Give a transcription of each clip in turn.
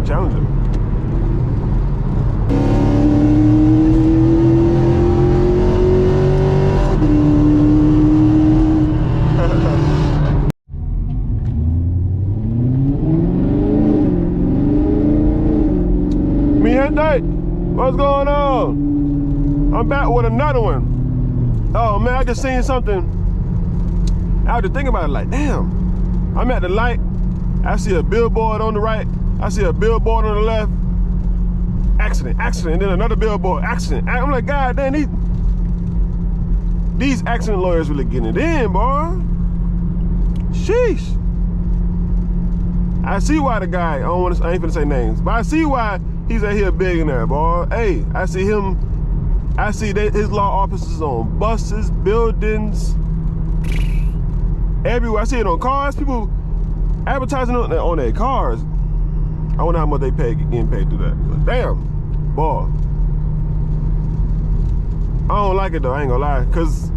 to challenge him. Mi gente, what's going on? I'm back with another one. Oh man, I just seen something. I was just thinking about it like, damn. I'm at the light, I see a billboard on the right, I see a billboard on the left. Accident, and then another billboard, accident. I'm like, God damn, these accident lawyers really getting it in, boy. Sheesh. I see why the guy, I ain't finna say names, but I see why he's out here a billionaire, boy. Hey, I see him, his law offices on buses, buildings, everywhere. I see it on cars, people advertising on their cars. I wonder how much they getting paid through that. But damn, boy. I don't like it though, I ain't gonna lie. Cause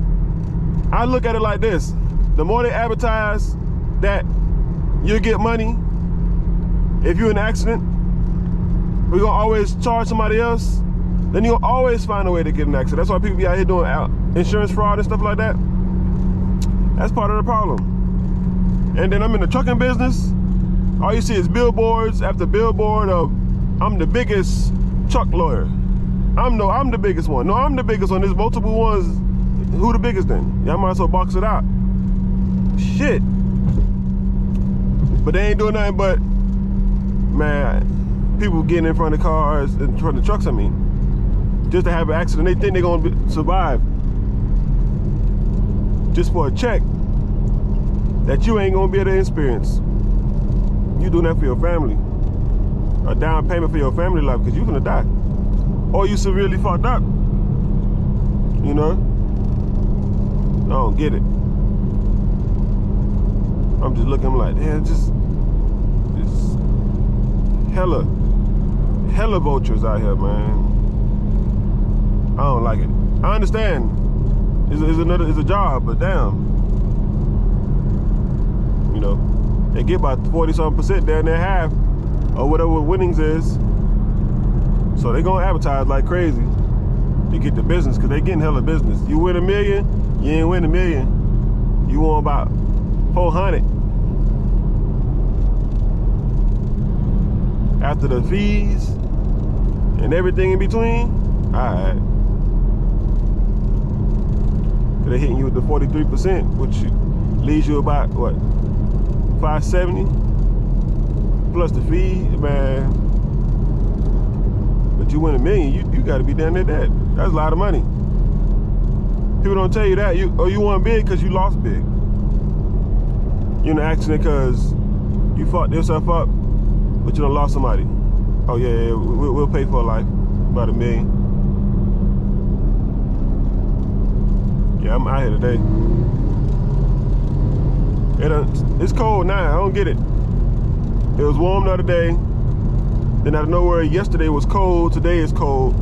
I look at it like this. The more they advertise that you'll get money if you're in an accident, we're gonna always charge somebody else, then you'll always find a way to get in an accident. That's why people be out here doing insurance fraud and stuff like that. That's part of the problem. And then I'm in the trucking business. All you see is billboards after billboard of, I'm the biggest truck lawyer. I'm the biggest one. No, I'm the biggest one. There's multiple ones. Who the biggest then? Y'all might as well box it out. Shit. But they ain't doing nothing but, man, people getting in front of cars, in front of trucks, I mean, just to have an accident. They think they're gonna survive. Just for a check that you ain't gonna be able to experience. You doing that for your family. A down payment for your family life, because you're gonna die. Or you severely fucked up. You know? I don't get it. I'm just looking, I'm like, damn, just hella vultures out here, man. I don't like it. I understand. It's a job, but damn. You know, they get about 40-something% down there, half, or whatever winnings is. So they gonna advertise like crazy to get the business, because they getting hella business. You win $1 million, you ain't win $1 million. You won about 400. After the fees and everything in between, all right. They're hitting you with the 43%, which leaves you about, what, 570 plus the fee, man. But you win $1 million, you got to be down there dead. That's a lot of money. People don't tell you that. You won big because you lost big. You're in an accident because you fucked yourself up, but you done lost somebody. Oh yeah, we'll pay for a life, about $1 million. Yeah, I'm out here today. It's cold now, I don't get it. It was warm the other day. Then out of nowhere, yesterday was cold, today is cold.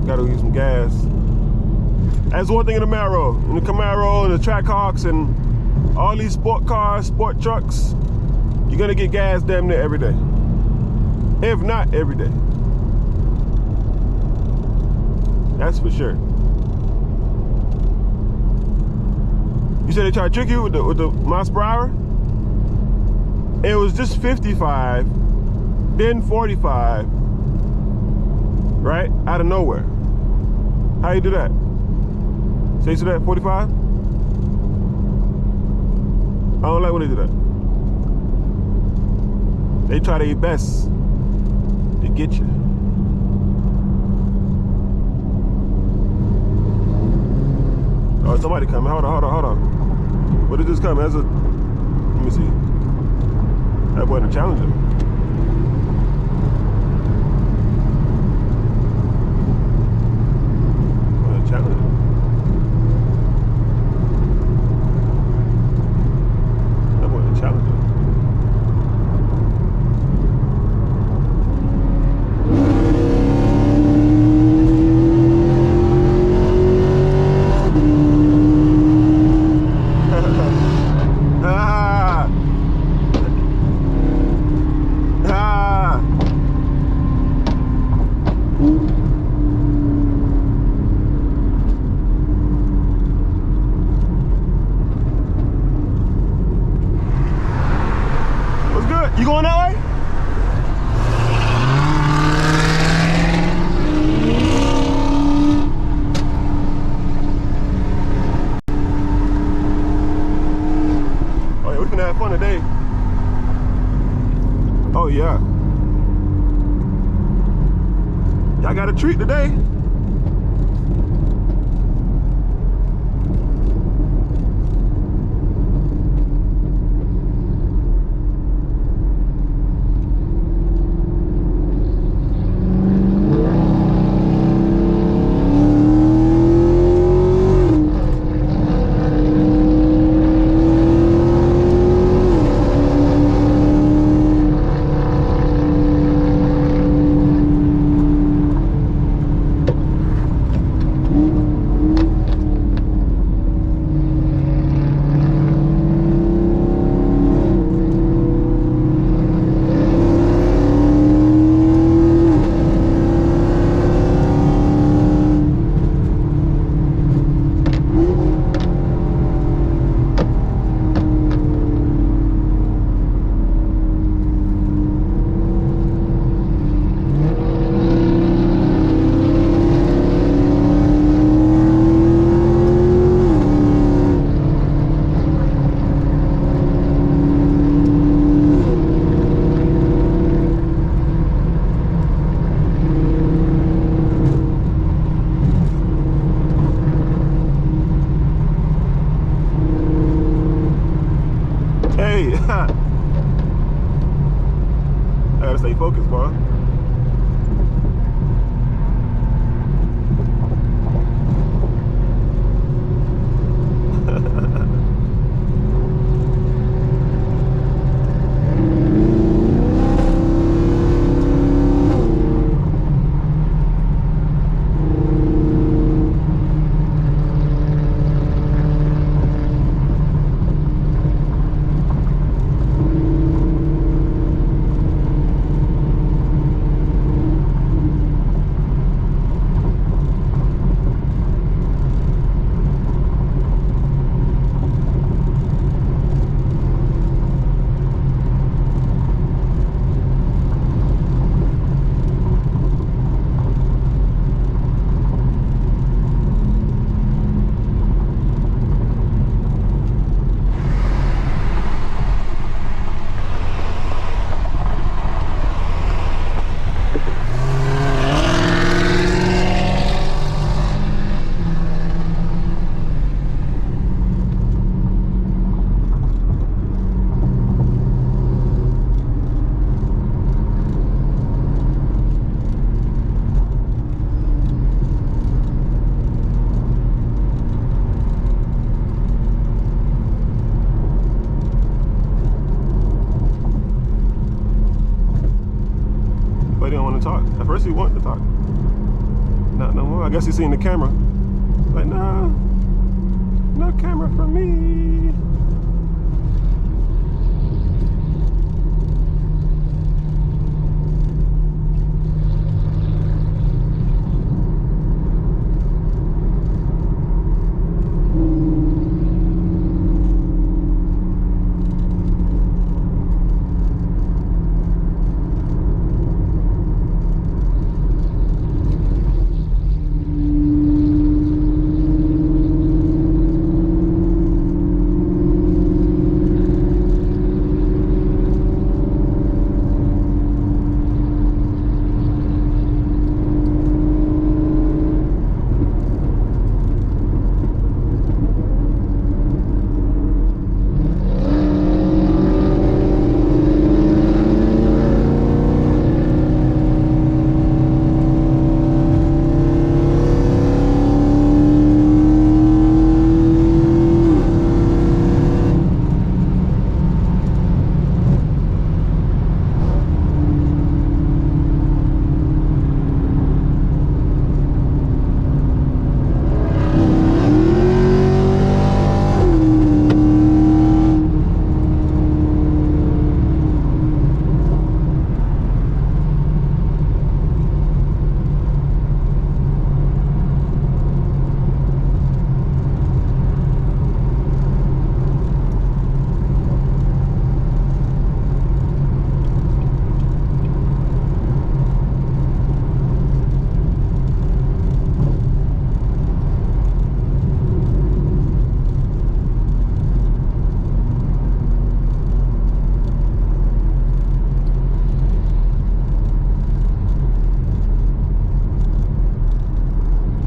Gotta use some gas. That's one thing in the Camaro and the Trackhawks and all these sport cars, sport trucks, you're gonna get gas damn near every day. If not every day. That's for sure. You said they tried to trick you with the miles per hour? It was just 55, then 45, right? Out of nowhere. How you do that? Say you that 45? I don't like when they do that. They try their best to get you. Oh, somebody coming. Hold on. What did this come as a? Let me see. That wasn't a challenger. What a challenger. That wasn't a challenger. got a treat today. Hey, I gotta stay focused, boy. But he don't want to talk. At first he wanted to talk. Not no more. I guess he's seen the camera. Like, nah, no camera for me.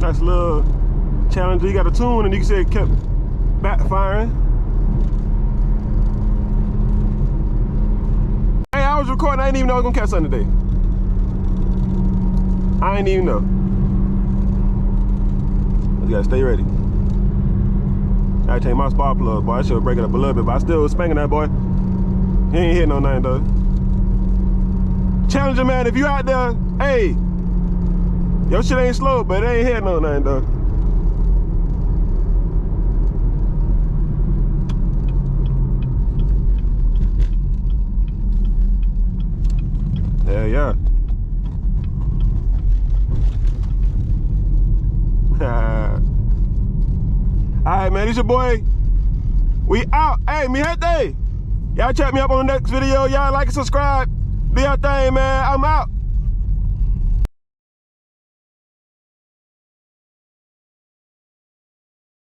Nice little Challenger. You got a tune and you can see it kept backfiring. Hey, I was recording. I didn't even know I was gonna catch something today. I ain't even know. You gotta stay ready. I take my spark plug, boy. I should break it up a little bit, but I still was spanking that boy. He ain't hitting no nothing though. Challenger, man, if you out there, hey, your shit ain't slow, but it ain't hitting no nothing though. Yeah. Alright, man, it's your boy. We out. Hey, mi gente. Y'all check me up on the next video. Y'all like and subscribe. Do your thing, man. I'm out.